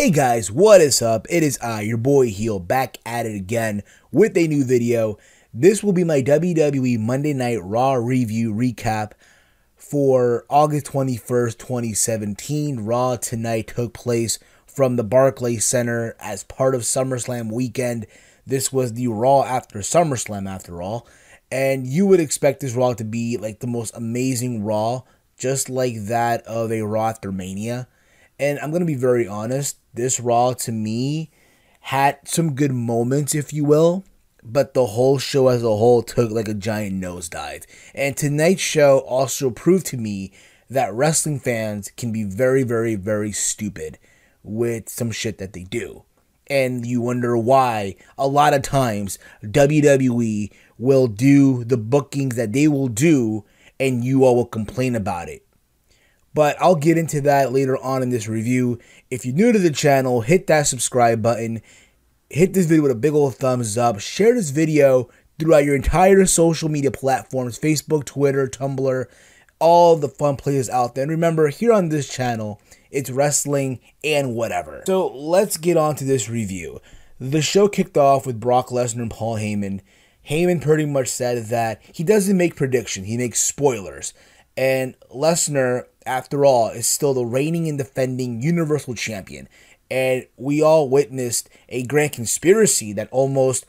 Hey guys, what is up? It is I, your boy Heel, back at it again with a new video. This will be my WWE Monday Night Raw review recap for August 21st, 2017. Raw tonight took place from the Barclays Center as part of SummerSlam weekend. This was the Raw After Summerslam, after all. And you would expect this Raw to be like the most amazing Raw, just like that of a Raw After Mania. And I'm going to be very honest, this Raw to me had some good moments, if you will, but the whole show as a whole took like a giant nosedive. And tonight's show also proved to me that wrestling fans can be very, very, very stupid with some shit that they do. And you wonder why a lot of times WWE will do the bookings that they will do and you all will complain about it. But I'll get into that later on in this review. If you're new to the channel, hit that subscribe button. Hit this video with a big old thumbs up. Share this video throughout your entire social media platforms. Facebook, Twitter, Tumblr, all the fun places out there. And remember, here on this channel, it's wrestling and whatever. So let's get on to this review. The show kicked off with Brock Lesnar and Paul Heyman. Heyman pretty much said that he doesn't make predictions, he makes spoilers. And Lesnar, after all, is still the reigning and defending Universal Champion. And we all witnessed a grand conspiracy that almost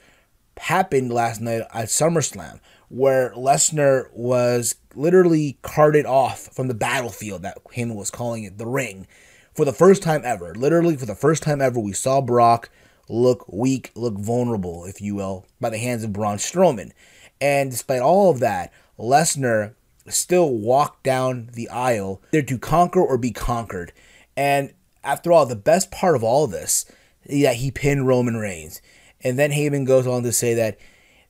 happened last night at SummerSlam, where Lesnar was literally carted off from the battlefield, that Heyman was calling it, the ring, for the first time ever. Literally, for the first time ever, we saw Brock look weak, look vulnerable, if you will, by the hands of Braun Strowman. And despite all of that, Lesnar still walked down the aisle there to conquer or be conquered. And after all, the best part of all this is that he pinned Roman Reigns. And then Heyman goes on to say that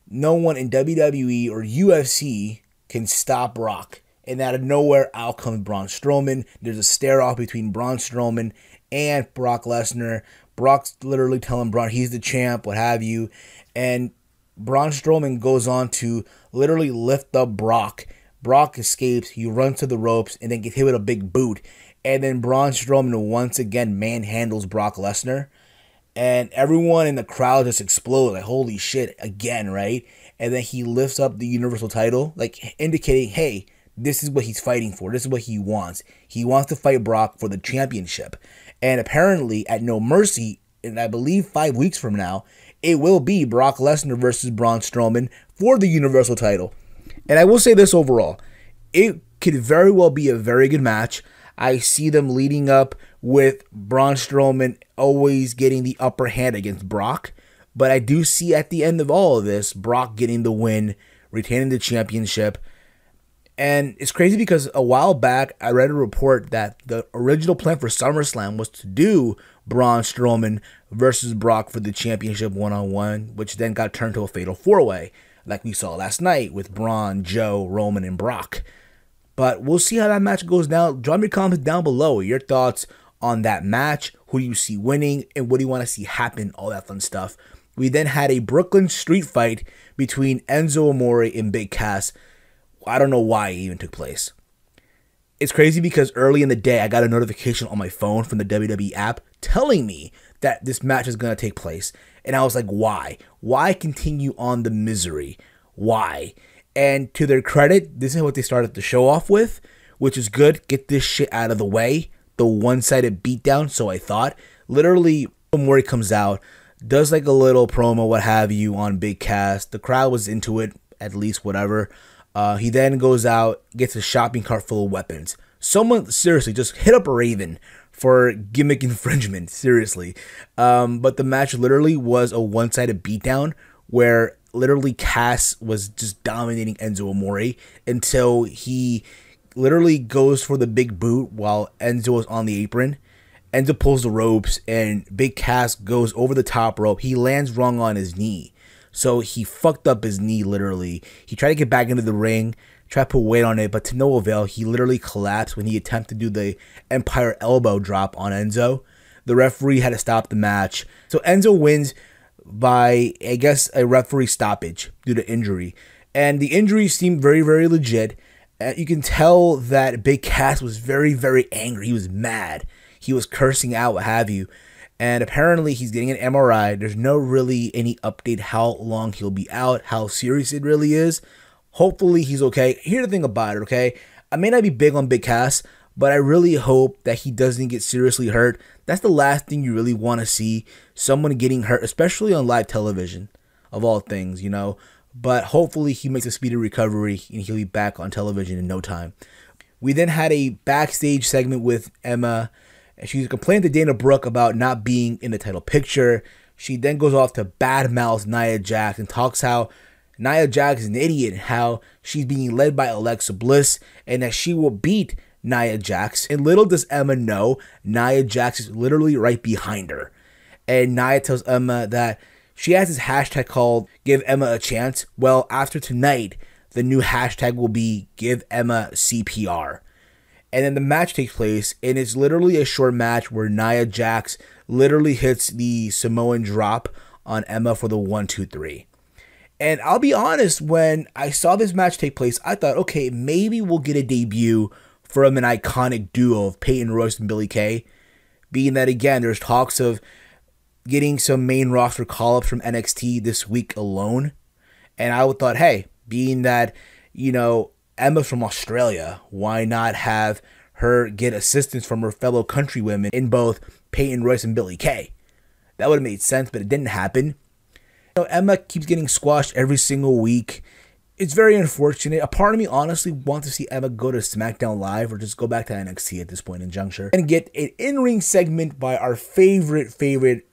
no one in WWE or UFC can stop Brock. And out of nowhere, out comes Braun Strowman. There's a stare-off between Braun Strowman and Brock Lesnar. Brock's literally telling Braun he's the champ, what have you. And Braun Strowman goes on to literally lift up Brock. Brock escapes, he runs to the ropes, and then gets hit with a big boot. And then Braun Strowman once again manhandles Brock Lesnar. And everyone in the crowd just explodes, like, holy shit, again, right? And then he lifts up the Universal title, like indicating, hey, this is what he's fighting for. This is what he wants. He wants to fight Brock for the championship. And apparently, at No Mercy, and I believe 5 weeks from now, it will be Brock Lesnar versus Braun Strowman for the Universal title. And I will say this overall, it could very well be a very good match. I see them leading up with Braun Strowman always getting the upper hand against Brock. But I do see at the end of all of this, Brock getting the win, retaining the championship. And it's crazy because a while back, I read a report that the original plan for SummerSlam was to do Braun Strowman versus Brock for the championship one-on-one, which then got turned to a fatal four-way, like we saw last night with Braun, Joe, Roman, and Brock. But we'll see how that match goes down. Drop your comments down below. Your thoughts on that match. Who do you see winning? And what do you want to see happen? All that fun stuff. We then had a Brooklyn street fight between Enzo Amore and Big Cass. I don't know why it even took place. It's crazy because early in the day, I got a notification on my phone from the WWE app telling me that this match is going to take place. And I was like, why? Why continue on the misery? Why? And to their credit, this is what they started the show off with, which is good. Get this shit out of the way. The one-sided beatdown, so I thought. Literally, Amore comes out, does like a little promo, what have you, on Big Cass. The crowd was into it, at least, whatever. He then goes out, gets a shopping cart full of weapons. Someone, seriously, just hit up Raven for gimmick infringement, seriously. But the match literally was a one-sided beatdown where literally Cass was just dominating Enzo Amore until he literally goes for the big boot while Enzo is on the apron. Enzo pulls the ropes and Big Cass goes over the top rope. He lands wrong on his knee. So he fucked up his knee literally. He tried to get back into the ring, tried to put weight on it, but to no avail. He literally collapsed when he attempted to do the Empire elbow drop on Enzo. The referee had to stop the match. So Enzo wins by, I guess, a referee stoppage due to injury. And the injury seemed very, very legit. You can tell that Big Cass was very, very angry. He was mad. He was cursing out, what have you. And apparently he's getting an MRI. There's no really any update how long he'll be out, how serious it really is. Hopefully he's okay. Here's the thing about it, okay? I may not be big on Big Cass, but I really hope that he doesn't get seriously hurt. That's the last thing you really want to see, someone getting hurt, especially on live television, of all things, you know. But hopefully he makes a speedy recovery and he'll be back on television in no time. We then had a backstage segment with Emma. She complained to Dana Brooke about not being in the title picture. She then goes off to badmouth Nia Jax and talks how Nia Jax is an idiot, how she's being led by Alexa Bliss, and that she will beat Nia Jax. And little does Emma know, Nia Jax is literally right behind her. And Nia tells Emma that she has this hashtag called Give Emma a Chance. Well, after tonight, the new hashtag will be Give Emma CPR. And then the match takes place, and it's literally a short match where Nia Jax literally hits the Samoan drop on Emma for the 1, 2, 3. And I'll be honest, when I saw this match take place, I thought, okay, maybe we'll get a debut from an iconic duo of Peyton Royce and Billie Kay. Being that, again, there's talks of getting some main roster call-ups from NXT this week alone. And I thought, hey, being that, you know, Emma's from Australia, why not have her get assistance from her fellow countrywomen in both Peyton Royce and Billie Kay? That would have made sense, but it didn't happen. You know, Emma keeps getting squashed every single week. It's very unfortunate. A part of me honestly wants to see Emma go to SmackDown Live or just go back to NXT at this point in juncture. And get an in-ring segment by our favorite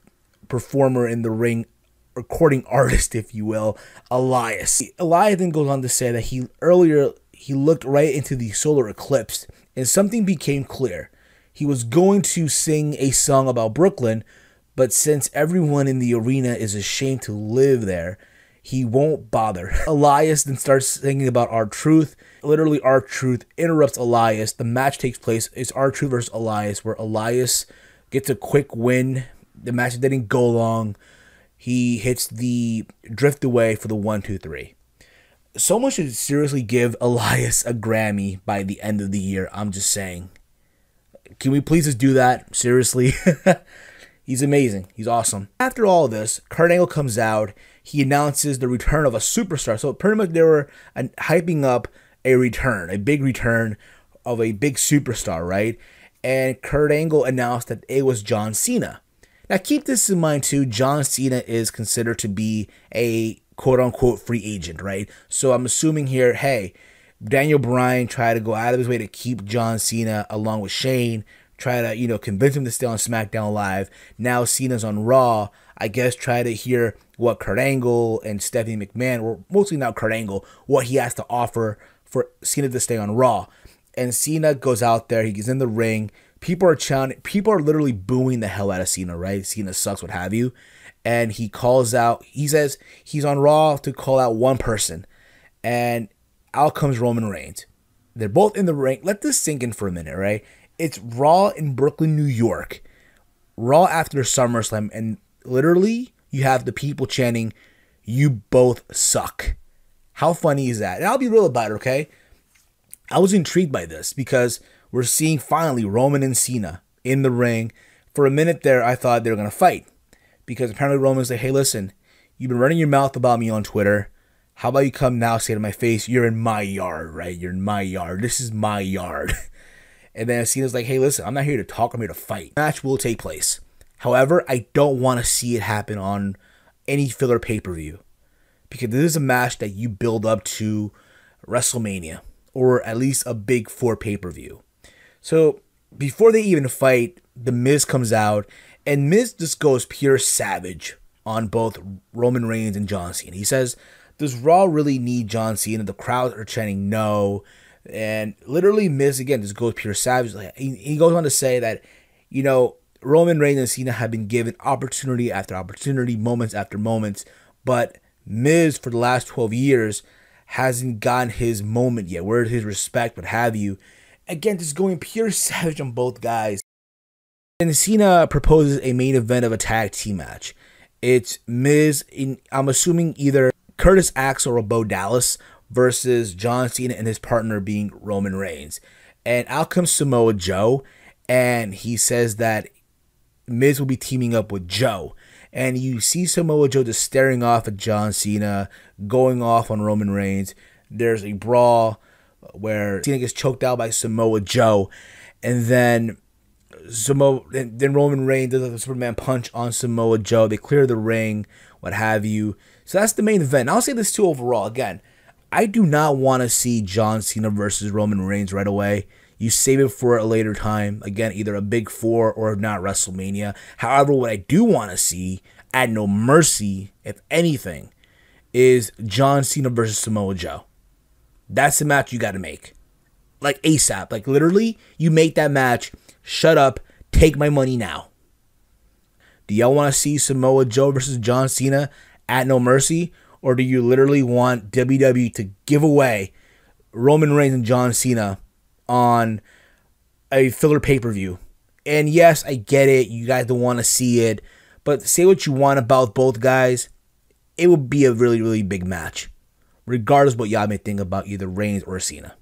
performer in the ring, recording artist, if you will, Elias. Elias then goes on to say that he looked right into the solar eclipse and something became clear. He was going to sing a song about Brooklyn, but since everyone in the arena is ashamed to live there, he won't bother. Elias then starts singing about R-Truth. Literally, R-Truth interrupts Elias. The match takes place. It's R-Truth versus Elias, where Elias gets a quick win. The match didn't go long. He hits the drift away for the 1, 2, 3. Someone should seriously give Elias a Grammy by the end of the year. I'm just saying. Can we please just do that? Seriously? He's amazing. He's awesome. After all this, Kurt Angle comes out. He announces the return of a superstar. So pretty much they were hyping up a return, a big return of a big superstar, right? And Kurt Angle announced that it was John Cena. Now keep this in mind too. John Cena is considered to be a quote-unquote free agent, right? So I'm assuming here, hey, Daniel Bryan tried to go out of his way to keep John Cena along with Shane, try to, you know, convince him to stay on SmackDown Live. Now Cena's on Raw. I guess try to hear what Kurt Angle and Stephanie McMahon, or mostly now Kurt Angle, what he has to offer for Cena to stay on Raw. And Cena goes out there. He gets in the ring. People are chanting. People are literally booing the hell out of Cena, right? Cena sucks, what have you. And he calls out. He says he's on Raw to call out one person. And out comes Roman Reigns. They're both in the ring. Let this sink in for a minute, right? It's Raw in Brooklyn, New York. Raw after SummerSlam. And literally, you have the people chanting, "You both suck." How funny is that? And I'll be real about it, okay? I was intrigued by this because we're seeing finally Roman and Cena in the ring. For a minute there, I thought they were going to fight. Because apparently Roman's like, hey, listen, you've been running your mouth about me on Twitter. How about you come now say to my face, you're in my yard, right? You're in my yard. This is my yard. And then Cena's like, hey, listen, I'm not here to talk. I'm here to fight. The match will take place. However, I don't want to see it happen on any filler pay-per-view. Because this is a match that you build up to WrestleMania. Or at least a big 4 pay-per-view. So, before they even fight, The Miz comes out. And Miz just goes pure savage on both Roman Reigns and John Cena. He says, does Raw really need John Cena? The crowd are chanting no. And literally Miz, again, just goes pure savage. He goes on to say that, you know, Roman Reigns and Cena have been given opportunity after opportunity, moments after moments. But Miz, for the last 12 years, hasn't gotten his moment yet. Where's his respect, what have you. Again, just going pure savage on both guys. And Cena proposes a main event of a tag team match. It's Miz, I'm assuming either Curtis Axel or Bo Dallas versus John Cena and his partner being Roman Reigns. And out comes Samoa Joe, and he says that Miz will be teaming up with Joe. And you see Samoa Joe just staring off at John Cena, going off on Roman Reigns. There's a brawl where Cena gets choked out by Samoa Joe. And then Roman Reigns does a Superman punch on Samoa Joe. They clear the ring, what have you. So that's the main event. I'll say this too overall. Again, I do not want to see John Cena versus Roman Reigns right away. You save it for a later time. Again, either a Big Four or not WrestleMania. However, what I do want to see at No Mercy, if anything, is John Cena versus Samoa Joe. That's the match you got to make. Like ASAP. Like literally, you make that match. Shut up. Take my money now. Do y'all want to see Samoa Joe versus John Cena at No Mercy? Or do you literally want WWE to give away Roman Reigns and John Cena on a filler pay-per-view? And yes, I get it. You guys don't want to see it. But say what you want about both guys. It would be a really, really big match. Regardless of what y'all may think about either Reigns or Cena.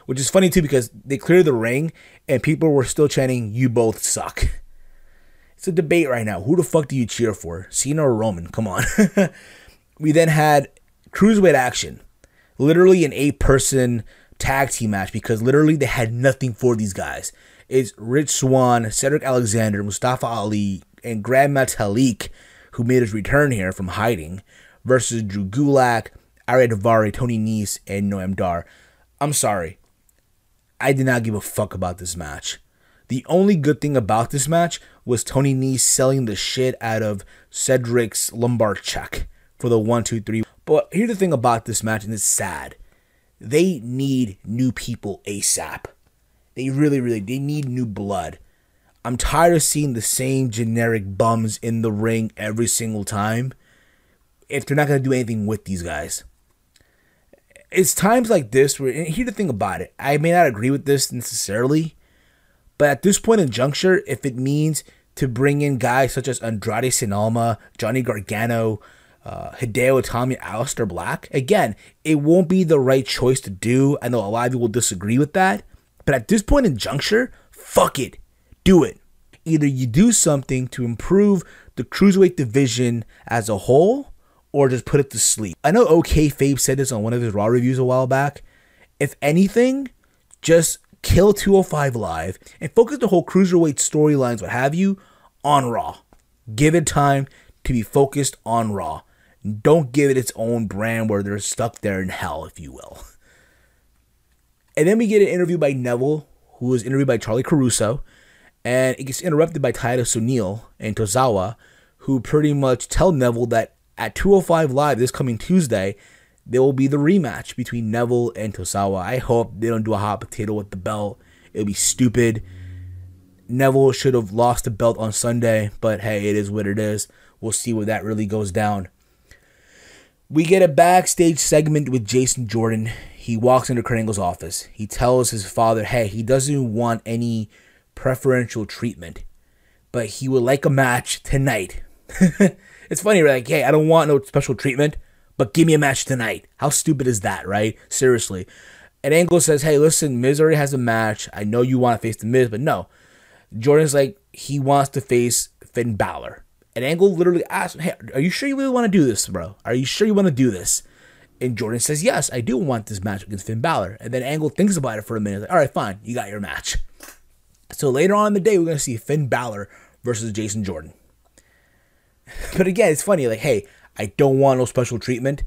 Which is funny too because they cleared the ring and people were still chanting, "You both suck." It's a debate right now. Who the fuck do you cheer for? Cena or Roman? Come on. We then had Cruiserweight action. Literally an 8-person tag team match because literally they had nothing for these guys. It's Rich Swann, Cedric Alexander, Mustafa Ali, and Grand Metalik, who made his return here from hiding, versus Drew Gulak, Ariya Daivari, Tony Nese, and Noam Dar. I'm sorry. I did not give a fuck about this match. The only good thing about this match was Tony Nese selling the shit out of Cedric's lumbar check for the 1, 2, 3. But here's the thing about this match, and it's sad. They need new people ASAP. They really, they need new blood. I'm tired of seeing the same generic bums in the ring every single time if they're not going to do anything with these guys. It's times like this where, and here's the thing about it, I may not agree with this necessarily, but at this point in juncture, if it means to bring in guys such as Andrade Cien Alma, Johnny Gargano, Hideo Itami, Aleister Black, again, it won't be the right choice to do. I know a lot of you will disagree with that, but at this point in juncture, fuck it, do it. Either you do something to improve the Cruiserweight division as a whole, or just put it to sleep. I know OK Fabe said this on one of his Raw reviews a while back. If anything, just kill 205 Live and focus the whole Cruiserweight storylines, what have you, on Raw. Give it time to be focused on Raw. Don't give it its own brand where they're stuck there in hell, if you will. And then we get an interview by Neville, who was interviewed by Charlie Caruso, and it gets interrupted by Titus O'Neil and Tozawa, who pretty much tell Neville that at 205 Live this coming Tuesday, there will be the rematch between Neville and Tozawa. I hope they don't do a hot potato with the belt. It would be stupid. Neville should have lost the belt on Sunday, but hey, it is what it is. We'll see where that really goes down. We get a backstage segment with Jason Jordan. He walks into Kurt Angle's office. He tells his father, hey, he doesn't want any preferential treatment, but he would like a match tonight. It's funny, right? Like, hey, I don't want no special treatment, but give me a match tonight. How stupid is that, right? Seriously. And Angle says, hey, listen, Miz already has a match. I know you want to face the Miz, but no. Jordan's like, he wants to face Finn Balor. And Angle literally asks him, hey, are you sure you really want to do this, bro? Are you sure you want to do this? And Jordan says, yes, I do want this match against Finn Balor. And then Angle thinks about it for a minute. Like, all right, fine. You got your match. So later on in the day, we're going to see Finn Balor versus Jason Jordan. But again, it's funny. Like, hey, I don't want no special treatment,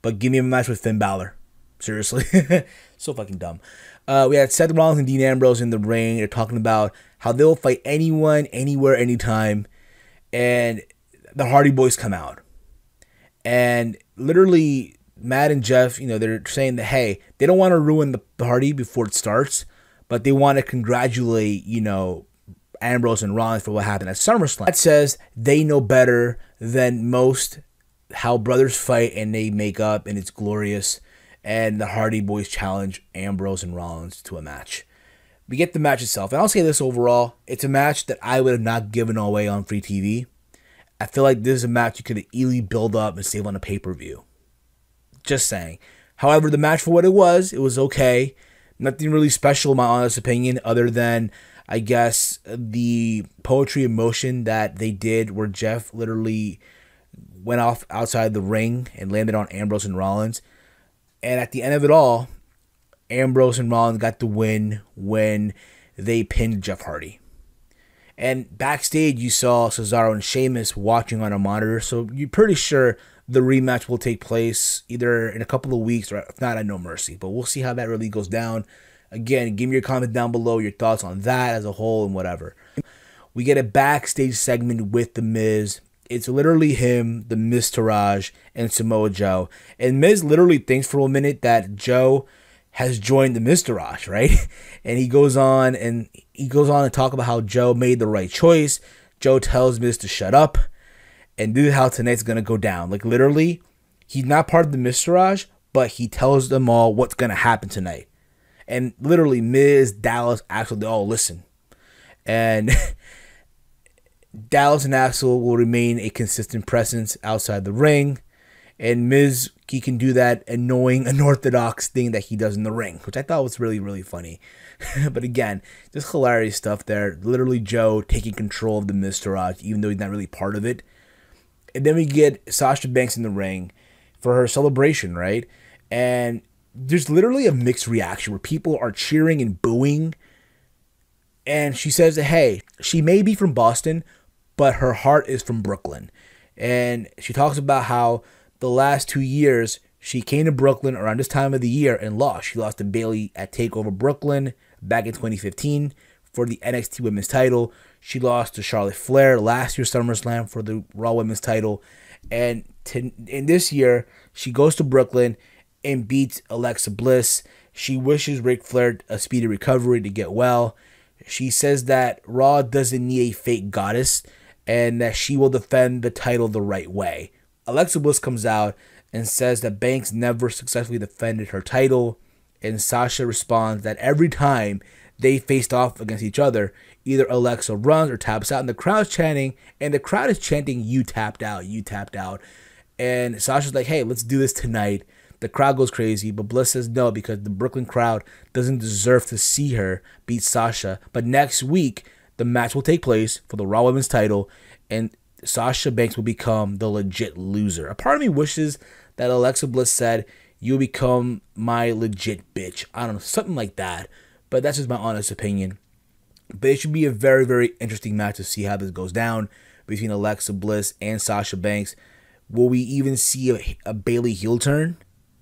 but give me a match with Finn Balor. Seriously. So fucking dumb. We had Seth Rollins and Dean Ambrose in the ring. They're talking about how they'll fight anyone, anywhere, anytime. And the Hardy Boys come out. And literally, Matt and Jeff, they're saying that, hey, they don't want to ruin the party before it starts, but they want to congratulate, Ambrose and Rollins for what happened at SummerSlam. That says they know better than most how brothers fight and they make up and it's glorious. And the Hardy Boys challenge Ambrose and Rollins to a match. We get the match itself. And I'll say this overall, it's a match that I would have not given away on free TV. I feel like this is a match you could easily build up and save on a pay-per-view. Just saying. However, the match for what it was okay. Nothing really special in my honest opinion other than I guess the poetry in motion that they did, where Jeff literally went off outside the ring and landed on Ambrose and Rollins. And at the end of it all, Ambrose and Rollins got the win when they pinned Jeff Hardy. And backstage, you saw Cesaro and Sheamus watching on a monitor, so you're pretty sure the rematch will take place either in a couple of weeks or if not at No Mercy. But we'll see how that really goes down. Again, give me your comments down below, your thoughts on that as a whole and whatever. We get a backstage segment with The Miz. It's literally him, The Miztourage, and Samoa Joe. And Miz literally thinks for a minute that Joe has joined The Miztourage, right? And he goes on to talk about how Joe made the right choice. Joe tells Miz to shut up. And this is how tonight's going to go down. Like, literally, he's not part of The Miztourage, but he tells them all what's going to happen tonight. And literally, Miz, Dallas, Axel, they all listen. And Dallas and Axel will remain a consistent presence outside the ring. And Miz, he can do that annoying, unorthodox thing that he does in the ring, which I thought was really, really funny. But again, just hilarious stuff there. Literally Joe taking control of The Miztourage, even though he's not really part of it. And then we get Sasha Banks in the ring for her celebration, right? And there's literally a mixed reaction where people are cheering and booing. And she says that, hey, she may be from Boston, but her heart is from Brooklyn. And she talks about how the last 2 years she came to Brooklyn around this time of the year and lost. She lost to Bayley at TakeOver Brooklyn back in 2015 for the NXT Women's title. She lost to Charlotte Flair last year's SummerSlam for the Raw Women's title. And in this year, she goes to Brooklyn and beats Alexa Bliss. She wishes Ric Flair a speedy recovery to get well. She says that Raw doesn't need a fake goddess and that she will defend the title the right way. Alexa Bliss comes out and says that Banks never successfully defended her title, and Sasha responds that every time they faced off against each other, either Alexa runs or taps out, and the crowd's chanting, and the crowd is chanting, "You tapped out, you tapped out." And Sasha's like, hey, let's do this tonight. The crowd goes crazy, but Bliss says no because the Brooklyn crowd doesn't deserve to see her beat Sasha. But next week, the match will take place for the Raw Women's title, and Sasha Banks will become the legit loser. A part of me wishes that Alexa Bliss said, "You'll become my legit bitch." I don't know, something like that. But that's just my honest opinion. But it should be a very, very interesting match to see how this goes down between Alexa Bliss and Sasha Banks. Will we even see a Bayley heel turn?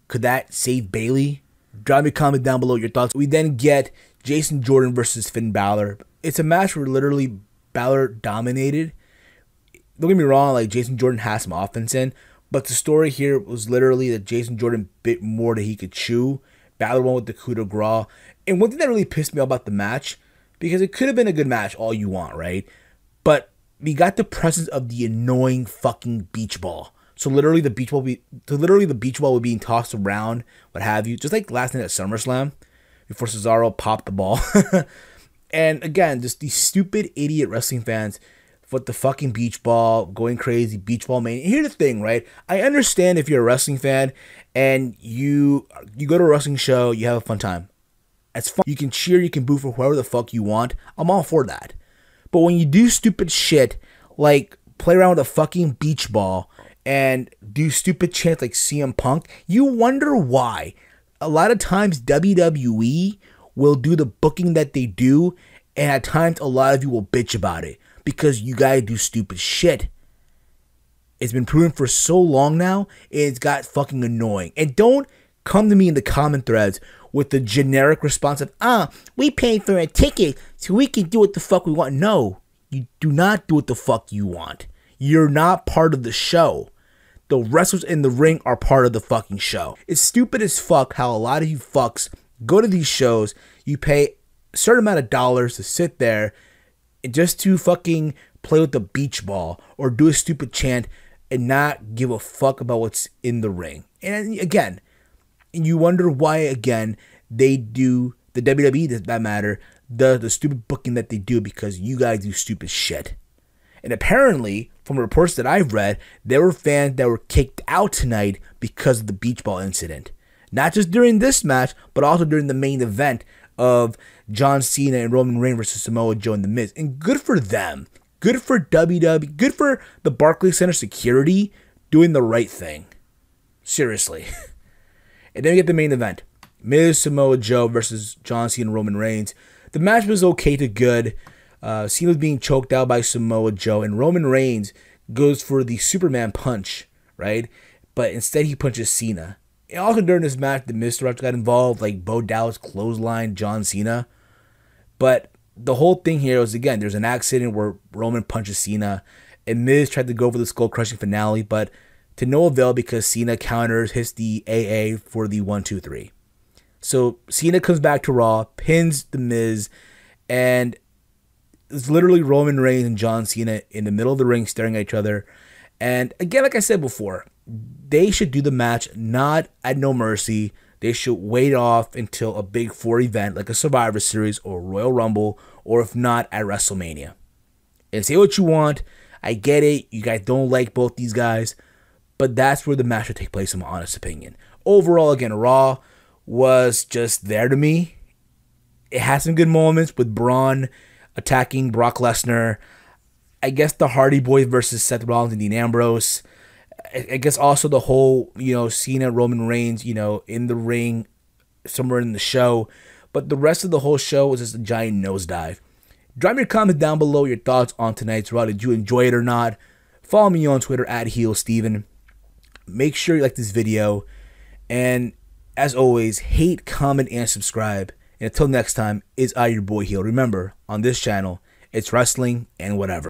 Could that save Bayley? Drop me a comment down below your thoughts. We then get Jason Jordan versus Finn Balor. It's a match where literally Balor dominated. Don't get me wrong, like Jason Jordan has some offense in, but the story here was literally that Jason Jordan bit more than he could chew. Balor won with the coup de grace. And one thing that really pissed me off about the match, because it could have been a good match all you want, right? But we got the presence of the annoying fucking beach ball. So literally the beach ball was being tossed around, what have you, just like last night at SummerSlam before Cesaro popped the ball. And again, just these stupid idiot wrestling fans with the fucking beach ball, going crazy, beach ball mania. Here's the thing, right? I understand if you're a wrestling fan and you go to a wrestling show, you have a fun time. That's fun. You can cheer, you can boo for whoever the fuck you want. I'm all for that. But when you do stupid shit like play around with a fucking beach ball and do stupid chants like CM Punk, you wonder why. A lot of times WWE will do the booking that they do, and at times a lot of you will bitch about it because you guys do stupid shit. It's been proven for so long now, it's got fucking annoying. And don't come to me in the comment threads with the generic response of, we paid for a ticket so we can do what the fuck we want. No, you do not do what the fuck you want. You're not part of the show. The wrestlers in the ring are part of the fucking show. It's stupid as fuck how a lot of you fucks go to these shows, you pay a certain amount of dollars to sit there just to fucking play with the beach ball or do a stupid chant and not give a fuck about what's in the ring. And again, you wonder why, again, they do, the WWE, does that matter, the stupid booking that they do because you guys do stupid shit. And apparently, from reports that I've read, there were fans that were kicked out tonight because of the beach ball incident. Not just during this match, but also during the main event of John Cena and Roman Reigns versus Samoa Joe and The Miz. And good for them. Good for WWE. Good for the Barclays Center security doing the right thing. Seriously. And then we get the main event. Miz, Samoa Joe versus John Cena and Roman Reigns. The match was okay to good. Cena was being choked out by Samoa Joe, and Roman Reigns goes for the Superman punch, right? But instead he punches Cena. And also during this match, the Miz got involved, like Bo Dallas clothesline John Cena. But the whole thing here was, again, there's an accident where Roman punches Cena, and Miz tried to go for the skull-crushing finale, but to no avail because Cena counters, hits the AA for the 1-2-3. So Cena comes back to Raw, pins the Miz, and it's literally Roman Reigns and John Cena in the middle of the ring staring at each other. And again, like I said before, they should do the match not at No Mercy. They should wait off until a Big Four event like a Survivor Series or Royal Rumble, or if not, at WrestleMania. And say what you want. I get it. You guys don't like both these guys. But that's where the match should take place, in my honest opinion. Overall, again, Raw was just there to me. It had some good moments with Braun attacking Brock Lesnar. I guess the Hardy Boys versus Seth Rollins and Dean Ambrose. I guess also the whole, Cena, Roman Reigns, in the ring, somewhere in the show. But the rest of the whole show was just a giant nosedive. Drop your comments down below, your thoughts on tonight's Raw. Did you enjoy it or not? Follow me on Twitter at HeelSteven. Make sure you like this video. And as always, hate, comment, and subscribe. And until next time, it's your boy Heel. Remember, on this channel, it's wrestling and whatever.